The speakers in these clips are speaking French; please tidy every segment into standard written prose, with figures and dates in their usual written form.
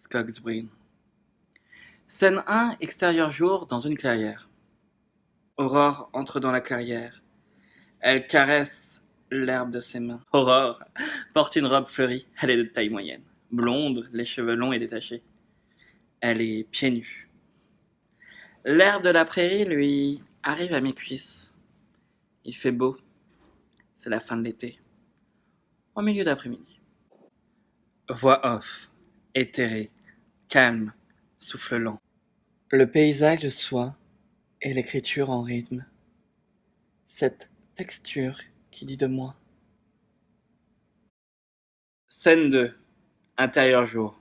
Skogsbryn. Scène 1, extérieur jour, dans une clairière. Aurore entre dans la clairière. Elle caresse l'herbe de ses mains. Aurore porte une robe fleurie. Elle est de taille moyenne. Blonde, les cheveux longs et détachés. Elle est pieds nus. L'herbe de la prairie lui arrive à mi-cuisse. Il fait beau. C'est la fin de l'été. Au milieu d'après-midi. Voix off, éthérée, calme, souffle lent. Le paysage de soie et l'écriture en rythme. Cette texture qui dit de moi. Scène 2, intérieur jour.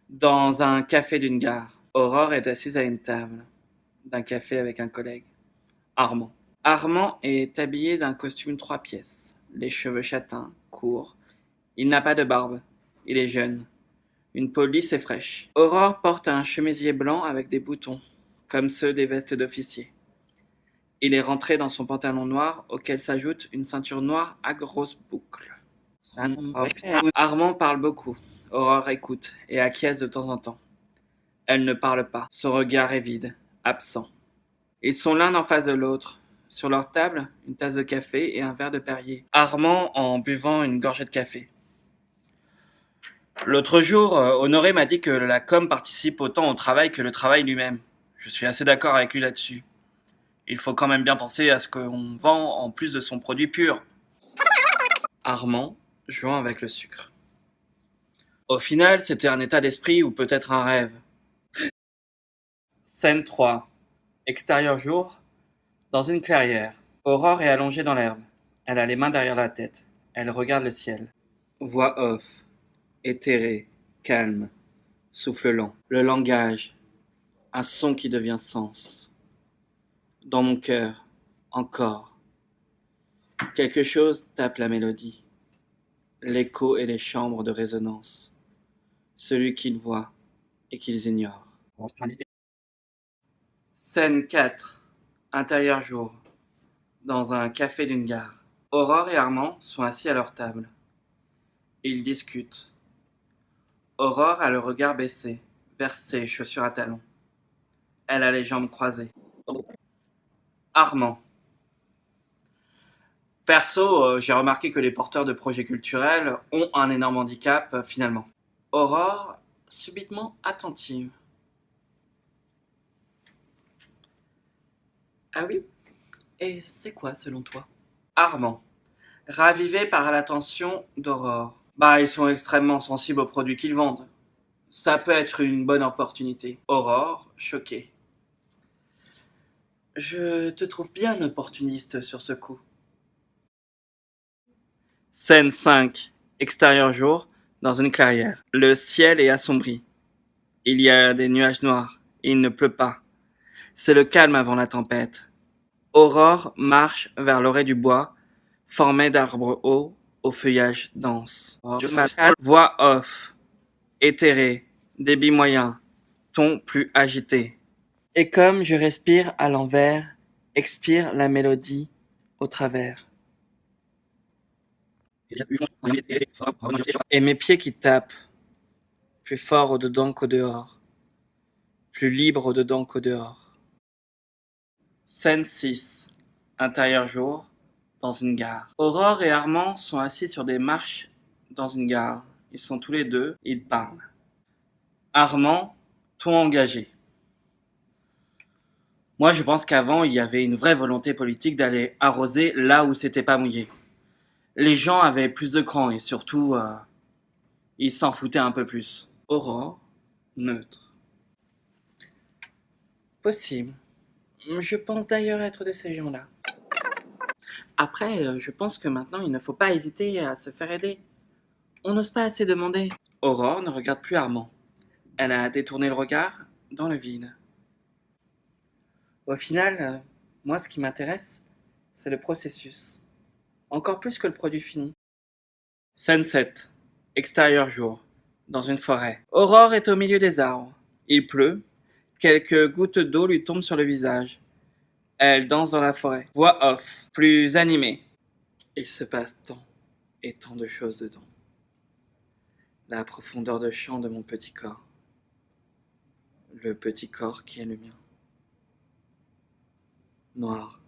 Dans un café d'une gare, Aurore est assise à une table d'un café avec un collègue, Armand. Armand est habillé d'un costume 3 pièces, les cheveux châtains, courts. Il n'a pas de barbe, il est jeune, une peau lisse et fraîche. Aurore porte un chemisier blanc avec des boutons, comme ceux des vestes d'officier. Il est rentré dans son pantalon noir auquel s'ajoute une ceinture noire à grosses boucles. Armand parle beaucoup. Aurore écoute et acquiesce de temps en temps. Elle ne parle pas. Son regard est vide, absent. Ils sont l'un en face de l'autre. Sur leur table, une tasse de café et un verre de Perrier. Armand en buvant une gorgée de café. L'autre jour, Honoré m'a dit que la com participe autant au travail que le travail lui-même. Je suis assez d'accord avec lui là-dessus. Il faut quand même bien penser à ce qu'on vend en plus de son produit pur. Armand, jouant avec le sucre. Au final, c'était un état d'esprit ou peut-être un rêve. Scène 3. Extérieur jour, dans une clairière. Aurore est allongée dans l'herbe. Elle a les mains derrière la tête. Elle regarde le ciel. Voix off, éthérée, calme, souffle lent. Le langage, un son qui devient sens. Dans mon cœur, encore. Quelque chose tape la mélodie. L'écho et les chambres de résonance. Celui qu'ils voient et qu'ils ignorent. Scène 4. Intérieur jour. Dans un café d'une gare. Aurore et Armand sont assis à leur table. Ils discutent. Aurore a le regard baissé, vers ses chaussures à talons. Elle a les jambes croisées. Armand. Perso, j'ai remarqué que les porteurs de projets culturels ont un énorme handicap, finalement. Aurore, subitement attentive. Ah oui? Et c'est quoi selon toi? Armand, ravivé par l'attention d'Aurore. Bah, ils sont extrêmement sensibles aux produits qu'ils vendent. Ça peut être une bonne opportunité. Aurore, choquée. Je te trouve bien opportuniste sur ce coup. Scène 5. Extérieur jour, dans une clairière. Le ciel est assombri. Il y a des nuages noirs. Il ne pleut pas. C'est le calme avant la tempête. Aurore marche vers l'orée du bois, formé d'arbres hauts au feuillage dense. Voix off, éthérée, débit moyen, ton plus agité. Et comme je respire à l'envers, expire la mélodie au travers. Et mes pieds qui tapent, plus fort au-dedans qu'au dehors, plus libre au-dedans qu'au dehors. Scène 6. Intérieur jour, dans une gare. Aurore et Armand sont assis sur des marches dans une gare. Ils sont tous les deux, ils parlent. Armand, ton engagé. Moi, je pense qu'avant, il y avait une vraie volonté politique d'aller arroser là où c'était pas mouillé. Les gens avaient plus de cran et surtout, ils s'en foutaient un peu plus. Aurore, neutre. Possible. Je pense d'ailleurs être de ces gens-là. Après, je pense que maintenant, il ne faut pas hésiter à se faire aider. On n'ose pas assez demander. Aurore ne regarde plus Armand. Elle a détourné le regard dans le vide. Au final, moi, ce qui m'intéresse, c'est le processus. Encore plus que le produit fini. Sunset. Extérieur jour. Dans une forêt. Aurore est au milieu des arbres. Il pleut. Quelques gouttes d'eau lui tombent sur le visage. Elle danse dans la forêt. Voix off. Plus animée. Il se passe tant et tant de choses dedans. La profondeur de chant de mon petit corps. le petit corps qui est le mien. Noir.